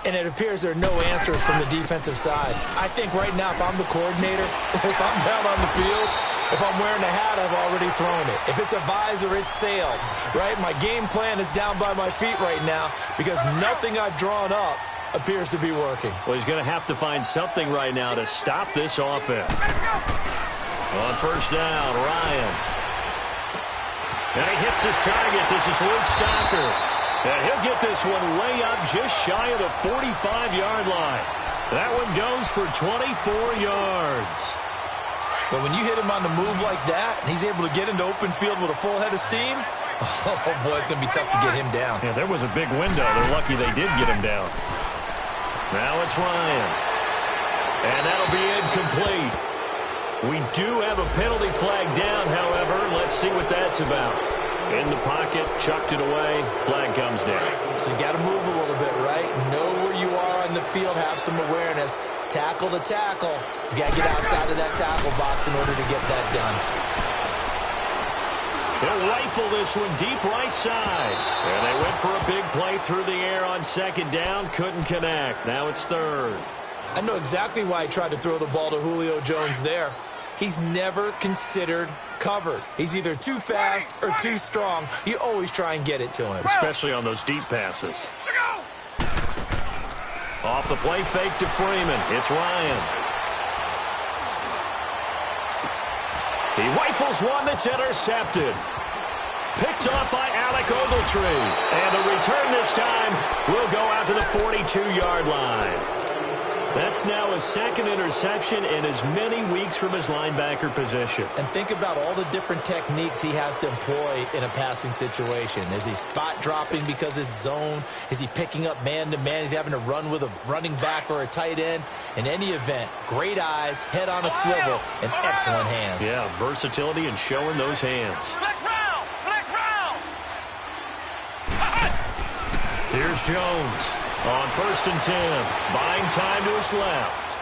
[SPEAKER 3] And it appears there are no answers from the defensive side. I think right now, if I'm the coordinator, if I'm down on the field, if I'm wearing a hat, I've already thrown it. If it's a visor, it's sailed, right? My game plan is down by my feet right now because nothing I've drawn up appears to be working.
[SPEAKER 2] Well, he's going to have to find something right now to stop this offense. On first down, Ryan. And he hits his target. This is Luke Stocker. And he'll get this one way up just shy of the 45-yard line. That one goes for 24 yards.
[SPEAKER 3] But when you hit him on the move like that, and he's able to get into open field with a full head of steam, oh, boy, it's going to be tough to get him down.
[SPEAKER 2] Yeah, there was a big window. They're lucky they did get him down. Now it's Ryan. And that'll be incomplete. We do have a penalty flag down, however. Let's see what that's about. In the pocket, chucked it away, flag comes down.
[SPEAKER 3] So you got to move a little bit, right? Know where you are on the field, have some awareness. Tackle to tackle. You got to get outside of that tackle box in order to get that done.
[SPEAKER 2] They'll rifle this one deep right side. And they went for a big play through the air on second down, couldn't connect. Now it's 3rd.
[SPEAKER 3] I know exactly why he tried to throw the ball to Julio Jones there. He's never considered covered. He's either too fast or too strong. You always try and get it to him.
[SPEAKER 2] Especially on those deep passes. Off the play fake to Freeman. It's Ryan. He rifles one that's intercepted. Picked up by Alec Ogletree. And the return this time will go out to the 42-yard line. That's now his 2nd interception in as many weeks from his linebacker position.
[SPEAKER 3] And think about all the different techniques he has to employ in a passing situation. Is he spot dropping because it's zone? Is he picking up man-to-man? Is he having to run with a running back or a tight end? In any event, great eyes, head on a swivel, and excellent hands.
[SPEAKER 2] Yeah, versatility and showing those hands.
[SPEAKER 4] Flex round! Flex round!
[SPEAKER 2] Here's Jones. On 1st and 10, buying time to his left.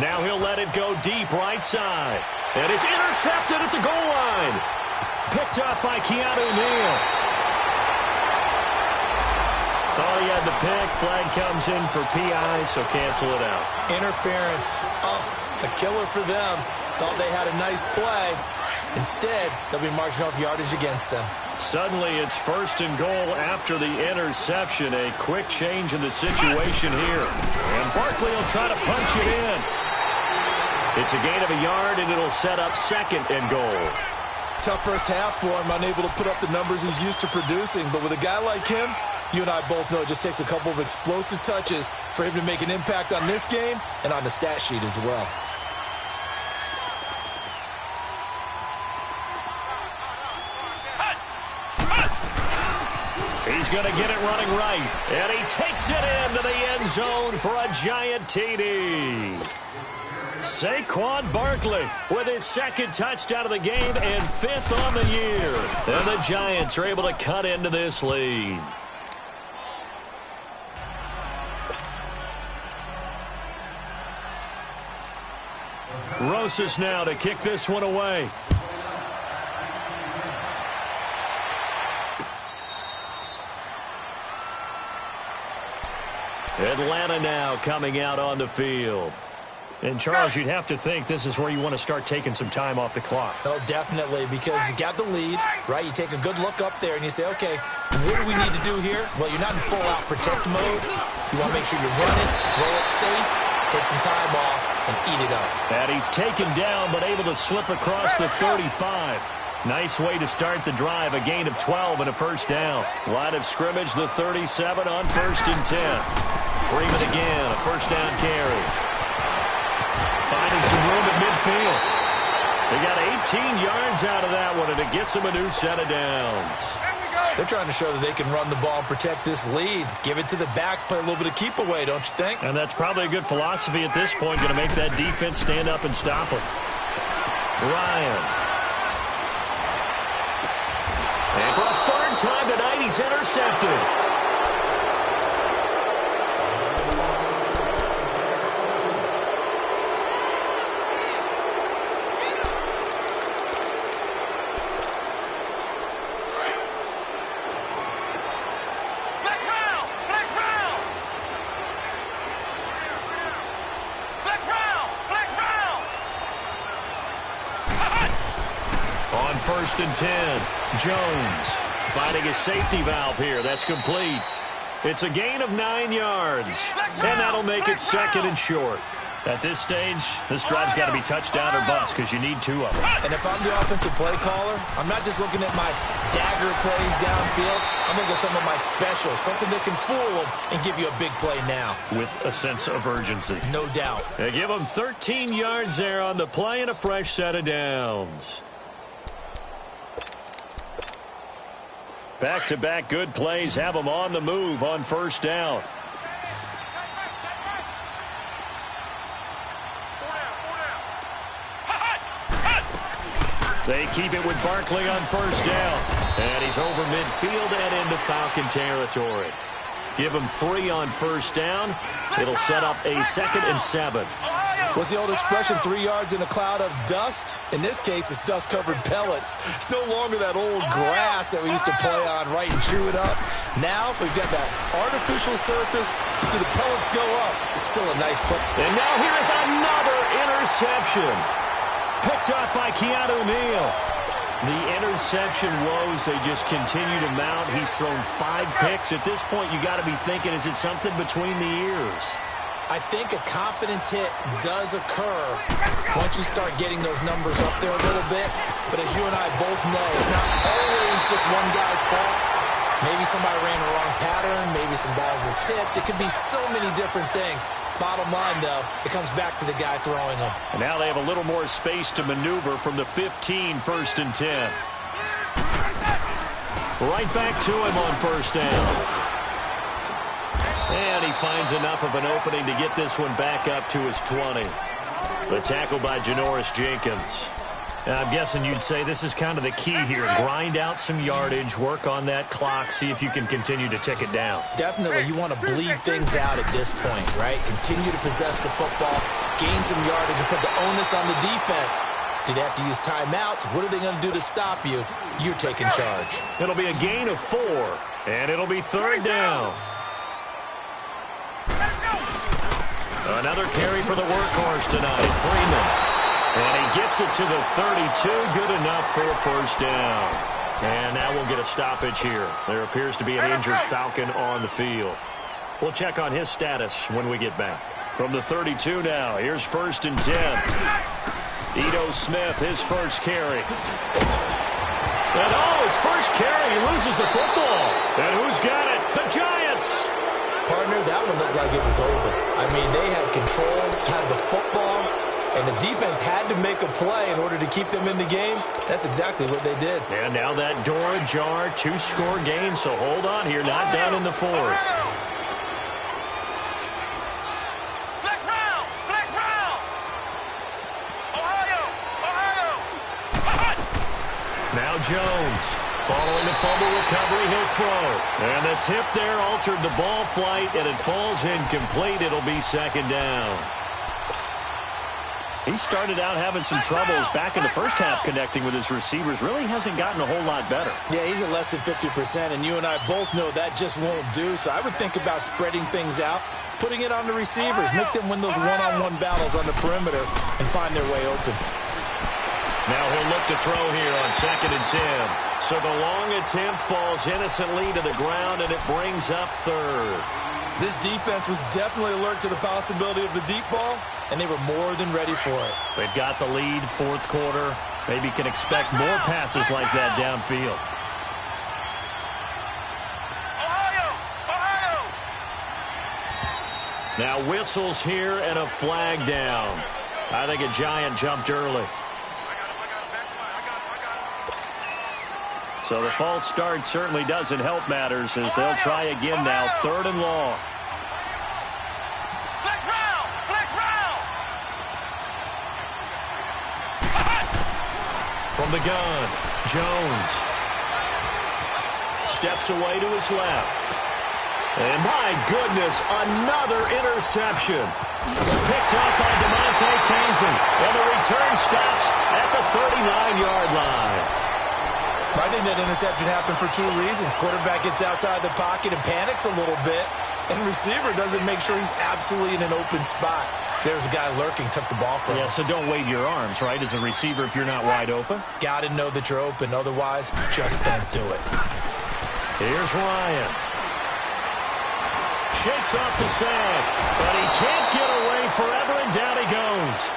[SPEAKER 2] Now he'll let it go deep right side. And it's intercepted at the goal line. Picked up by Keanu Neal. Thought he had the pick. Flag comes in for PI, so cancel it out.
[SPEAKER 3] Interference. Oh, a killer for them. Thought they had a nice play. Instead, they'll be marching off yardage against them.
[SPEAKER 2] Suddenly, it's 1st and goal after the interception. A quick change in the situation here. And Barkley will try to punch it in. It's a gain of a yard, and it'll set up 2nd and goal.
[SPEAKER 3] Tough first half for him, unable to put up the numbers he's used to producing. But with a guy like him, you and I both know it just takes a couple of explosive touches for him to make an impact on this game and on the stat sheet as well.
[SPEAKER 2] He's going to get it running right. And he takes it into the end zone for a giant TD. Saquon Barkley with his 2nd touchdown of the game and 5th on the year. And the Giants are able to cut into this lead. Rosas now to kick this one away. Atlanta now coming out on the field. And, Charles, you'd have to think this is where you want to start taking some time off the clock.
[SPEAKER 3] Oh, definitely, because you got the lead, right? You take a good look up there and you say, okay, what do we need to do here? Well, you're not in full-out protect mode. You want to make sure you run it, throw it safe, take some time off, and eat it up.
[SPEAKER 2] And he's taken down but able to slip across the 35. Nice way to start the drive, a gain of 12 and a 1st down. Line of scrimmage, the 37 on 1st and 10. Freeman again, a 1st down carry. Finding some room at midfield. They got 18 yards out of that one, and it gets them a new set of downs.
[SPEAKER 3] They're trying to show that they can run the ball and protect this lead. Give it to the backs, play a little bit of keep away, don't you think?
[SPEAKER 2] And that's probably a good philosophy at this point, going to make that defense stand up and stop them. Ryan. And for a 3rd time tonight, he's intercepted. On 1st and 10, Jones finding his safety valve here. That's complete. It's a gain of 9 yards, and that'll make it 2nd and short. At this stage, this drive's got to be touchdown or bust because you need 2 of them.
[SPEAKER 3] And if I'm the offensive play caller, I'm not just looking at my dagger plays downfield. I'm looking at some of my specials, something that can fool them and give you a big play now.
[SPEAKER 2] With a sense of urgency.
[SPEAKER 3] No doubt.
[SPEAKER 2] They give them 13 yards there on the play and a fresh set of downs. Back-to-back good plays have them on the move on 1st down. They keep it with Barkley on 1st down. And he's over midfield and into Falcon territory. Give him 3 on 1st down. It'll set up a 2nd and 7.
[SPEAKER 3] What's the old expression, 3 yards in a cloud of dust? In this case, it's dust-covered pellets. It's no longer that old grass that we used to play on, right, and chew it up. Now we've got that artificial surface. You see the pellets go up. It's still a nice play.
[SPEAKER 2] And now here is another interception. Picked up by Keanu Neal. The interception woes, they just continue to mount. He's thrown 5 picks. At this point, you got to be thinking, is it something between the ears?
[SPEAKER 3] I think a confidence hit does occur once you start getting those numbers up there a little bit. But as you and I both know, it's not always just one guy's fault. Maybe somebody ran the wrong pattern. Maybe some balls were tipped. It could be so many different things. Bottom line, though, it comes back to the guy throwing them.
[SPEAKER 2] And now they have a little more space to maneuver from the 15, 1st and 10. Right back to him on 1st down. And he finds enough of an opening to get this one back up to his 20. The tackle by Janoris Jenkins. Now, I'm guessing you'd say this is kind of the key here. Grind out some yardage, work on that clock, see if you can continue to tick it down.
[SPEAKER 3] Definitely, you want to bleed things out at this point, right? Continue to possess the football, gain some yardage, and put the onus on the defense. Do they have to use timeouts? What are they going to do to stop you? You're taking charge.
[SPEAKER 2] It'll be a gain of 4, and it'll be 3rd down. Another carry for the workhorse tonight, Freeman. And he gets it to the 32. Good enough for a first down. And now we'll get a stoppage here. There appears to be an injured Falcon on the field. We'll check on his status when we get back. From the 32 now, here's 1st and 10. Ito Smith, his first carry. And his first carry, he loses the football. And who's got it? The Giants.
[SPEAKER 3] Partner, that one looked like it was over. I mean, they had control, had the football, and the defense had to make a play in order to keep them in the game. That's exactly what they did.
[SPEAKER 2] And now that door ajar, 2-score game, so hold on here, not done in the 4th. Now Jones, following the fumble recovery, he'll throw. And the tip there altered the ball flight, and it falls incomplete. It'll be 2nd down. He started out having some troubles back in the first half connecting with his receivers. Really hasn't gotten a whole lot better.
[SPEAKER 3] Yeah, he's at less than 50%, and you and I both know that just won't do. So I would think about spreading things out, putting it on the receivers, make them win those one-on-one battles on the perimeter, and find their way open.
[SPEAKER 2] Now he'll look to throw here on 2nd and 10. So the long attempt falls innocently to the ground, and it brings up 3rd.
[SPEAKER 3] This defense was definitely alert to the possibility of the deep ball, and they were more than ready for it.
[SPEAKER 2] They've got the lead, 4th quarter. Maybe can expect more passes like that downfield. Now whistles here and a flag down. I think a Giant jumped early. So the false start certainly doesn't help matters as they'll try again now. 3rd and long. From the gun, Jones steps away to his left. And my goodness, another interception. Picked up by DeMonte Casey. And the return stops at the 39-yard line.
[SPEAKER 3] I think that interception happened for 2 reasons. Quarterback gets outside the pocket and panics a little bit, and receiver doesn't make sure he's absolutely in an open spot. There's a guy lurking, took the ball from him.
[SPEAKER 2] Yeah, so don't wave your arms, right, as a receiver if you're not wide open.
[SPEAKER 3] Got to know that you're open. Otherwise, just don't do it.
[SPEAKER 2] Here's Ryan. Shakes off the sack, but he can't get away forever, and down he goes.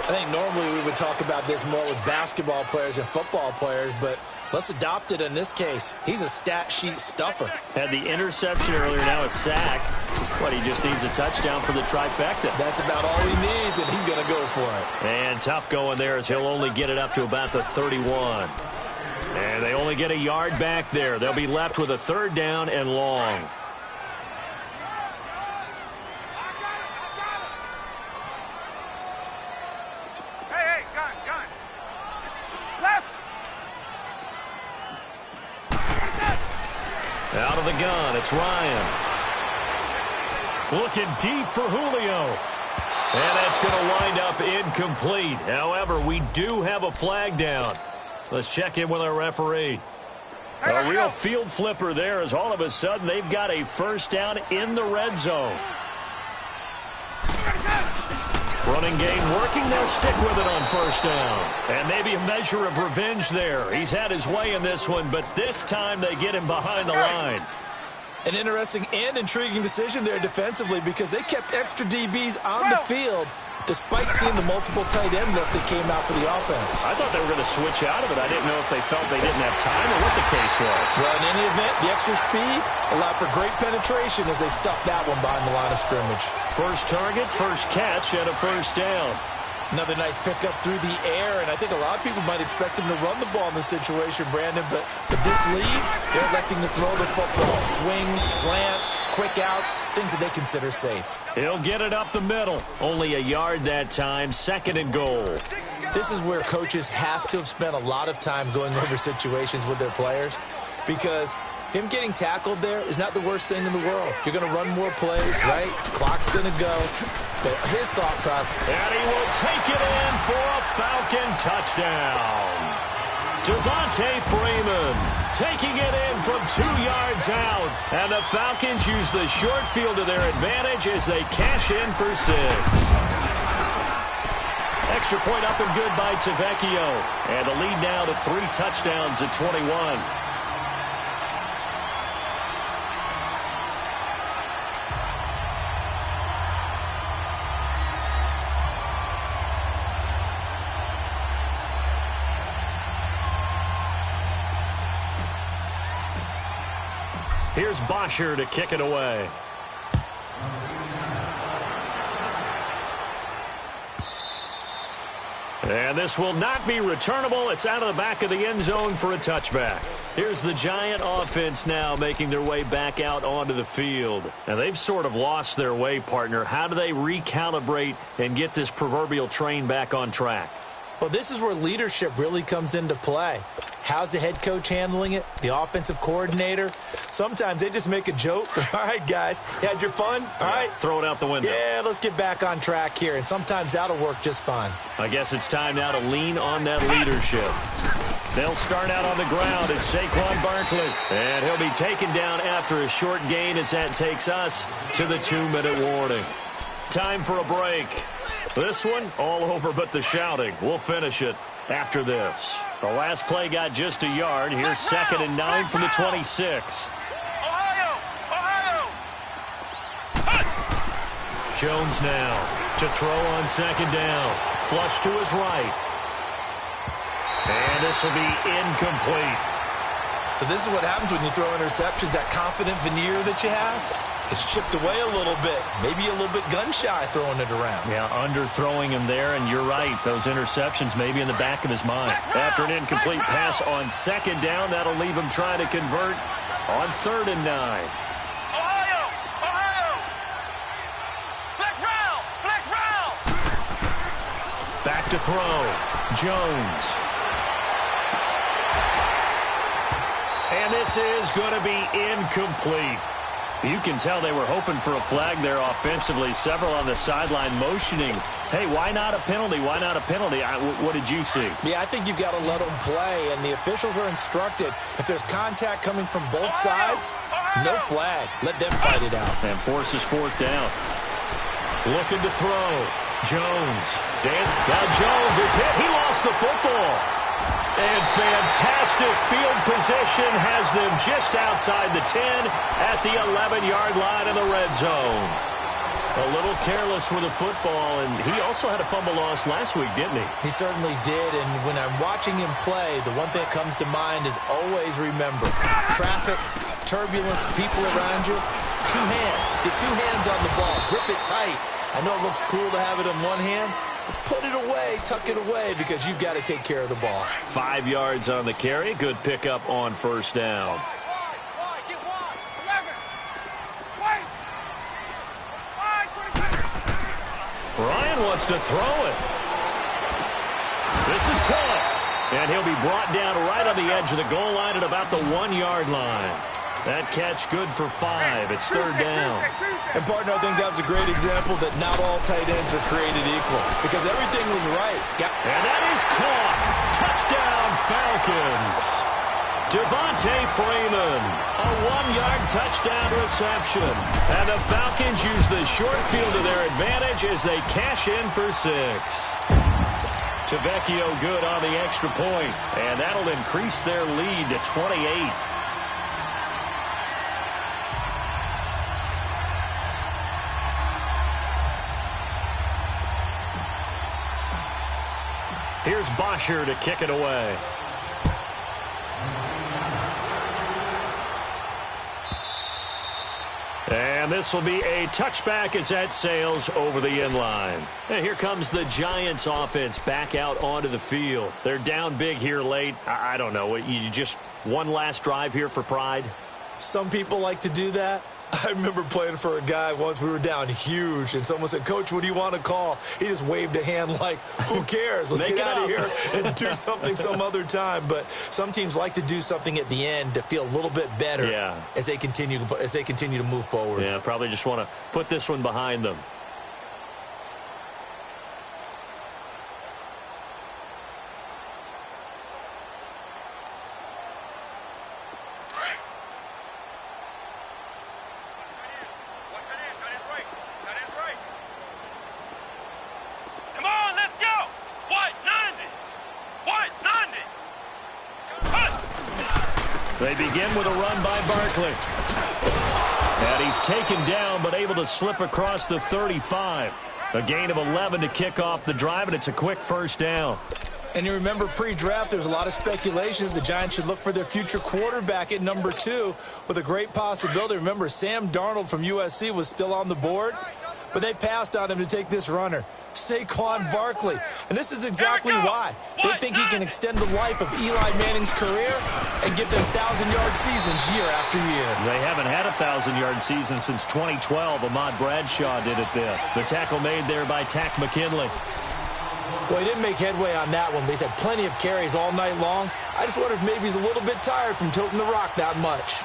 [SPEAKER 3] I think normally we would talk about this more with basketball players and football players, but let's adopt it in this case. He's a stat sheet stuffer.
[SPEAKER 2] Had the interception earlier, now a sack. But he just needs a touchdown for the trifecta.
[SPEAKER 3] That's about all he needs, and he's going to go for it.
[SPEAKER 2] And tough going there as he'll only get it up to about the 31. And they only get a yard back there. They'll be left with a 3rd down and long. Out of the gun, it's Ryan. Looking deep for Julio. And that's going to wind up incomplete. However, we do have a flag down. Let's check in with our referee. A real field flipper there as all of a sudden they've got a 1st down in the red zone. Running game working, they'll stick with it on 1st down. And maybe a measure of revenge there. He's had his way in this one, but this time they get him behind the line.
[SPEAKER 3] An interesting and intriguing decision there defensively because they kept extra DBs on the field despite seeing the multiple tight end look that came out for the offense.
[SPEAKER 2] I thought they were going to switch out of it. I didn't know if they felt they didn't have time or what the case was.
[SPEAKER 3] Well, in any event, the extra speed allowed for great penetration as they stuffed that one behind the line of scrimmage.
[SPEAKER 2] First target, first catch, and a 1st down.
[SPEAKER 3] Another nice pickup through the air, and I think a lot of people might expect him to run the ball in this situation, Brandon, but with this lead, they're electing to throw the football. Swings, slants, quick outs, things that they consider safe.
[SPEAKER 2] He'll get it up the middle. Only a yard that time, 2nd and goal.
[SPEAKER 3] This is where coaches have to have spent a lot of time going over situations with their players because him getting tackled there is not the worst thing in the world. You're going to run more plays, right? Clock's going to go. But his thought process.
[SPEAKER 2] And he will take it in for a Falcon touchdown. Devontae Freeman taking it in from 2 yards out. And the Falcons use the short field to their advantage as they cash in for 6. Extra point up and good by Tavecchio. And the lead now to 3 touchdowns at 21. Here's Bosher to kick it away. And this will not be returnable. It's out of the back of the end zone for a touchback. Here's the Giant offense now making their way back out onto the field. And they've sort of lost their way, partner. How do they recalibrate and get this proverbial train back on track?
[SPEAKER 3] Well, this is where leadership really comes into play. How's the head coach handling it? The offensive coordinator? Sometimes they just make a joke. All right, guys, you had your fun? All right.
[SPEAKER 2] Throw it out the window.
[SPEAKER 3] Yeah, let's get back on track here. And sometimes that'll work just fine.
[SPEAKER 2] I guess it's time now to lean on that leadership. They'll start out on the ground. It's Saquon Barkley. And he'll be taken down after a short gain as that takes us to the 2-minute warning. Time for a break. This one, all over but the shouting. We'll finish it after this. The last play got just a yard. Here's 2nd and 9 from the 26.
[SPEAKER 4] Ohio!
[SPEAKER 2] Jones now to throw on 2nd down. Flush to his right. And this will be incomplete.
[SPEAKER 3] So this is what happens when you throw interceptions. That confident veneer that you have, it's chipped away a little bit. Maybe a little bit gun-shy throwing it around.
[SPEAKER 2] Yeah, underthrowing him there, and you're right. Those interceptions maybe in the back of his mind. After an incomplete pass on 2nd down, that'll leave him trying to convert on 3rd and 9.
[SPEAKER 4] Ohio! Flex round!
[SPEAKER 2] Back to throw. Jones. And this is going to be incomplete. You can tell they were hoping for a flag there offensively. Several on the sideline motioning. Hey, why not a penalty? Why not a penalty? What did you see?
[SPEAKER 3] Yeah, I think you've got to let them play, and the officials are instructed. If there's contact coming from both sides, no flag. Let them fight it out.
[SPEAKER 2] And forces 4th down. Looking to throw. Jones. Now Jones is hit. He lost the football. And fantastic field position has them just outside the 10 at the 11-yard line in the red zone. A little careless with the football, and he also had a fumble loss last week, didn't he?
[SPEAKER 3] He certainly did, and when I'm watching him play, the one thing that comes to mind is always remember, traffic, turbulence, people around you, 2 hands. Get 2 hands on the ball. Grip it tight. I know it looks cool to have it in one hand, but put it away, tuck it away, because you've got to take care of the ball.
[SPEAKER 2] 5 yards on the carry. Good pickup on 1st down. Ryan wants to throw it. This is caught. And he'll be brought down right on the edge of the goal line at about the 1-yard line. That catch good for 5. It's 3rd down.
[SPEAKER 3] And, partner, I think that was a great example that not all tight ends are created equal, because everything was right.
[SPEAKER 2] And that is caught. Touchdown, Falcons. Devontae Freeman, a 1-yard touchdown reception. And the Falcons use the short field to their advantage as they cash in for 6. Tavecchio good on the extra point, and that'll increase their lead to 28. Here's Bosher to kick it away. And this will be a touchback as that sails over the end line. And here comes the Giants offense back out onto the field. They're down big here late. I don't know. You just one last drive here for pride?
[SPEAKER 3] Some people like to do that. I remember playing for a guy once. We were down huge, and someone said, "Coach, what do you want to call?" He just waved a hand like, who cares? Let's get out of here and do something some other time. But some teams like to do something at the end to feel a little bit better as they continue to move forward.
[SPEAKER 2] Yeah, probably just want to put this one behind them. They begin with a run by Barkley. And he's taken down, but able to slip across the 35. A gain of 11 to kick off the drive, and it's a quick first down.
[SPEAKER 3] And you remember pre-draft, there's a lot of speculation that the Giants should look for their future quarterback at number 2 with a great possibility. Remember, Sam Darnold from USC was still on the board, but they passed on him to take this runner, Saquon Barkley. And this is exactly why. They think he can extend the life of Eli Manning's career and give them 1,000-yard seasons year after year.
[SPEAKER 2] They haven't had a 1,000-yard season since 2012. Ahmad Bradshaw did it then. The tackle made there by Tack McKinley.
[SPEAKER 3] Well, he didn't make headway on that one, but he's had plenty of carries all night long. I just wonder if maybe he's a little bit tired from toting the rock that much.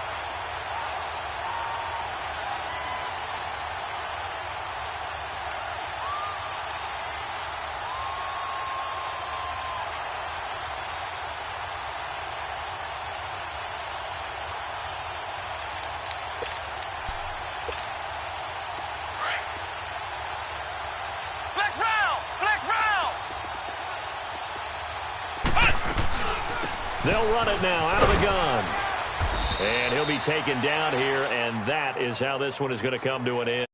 [SPEAKER 2] They'll run it now out of the gun. And he'll be taken down here, and that is how this one is going to come to an end.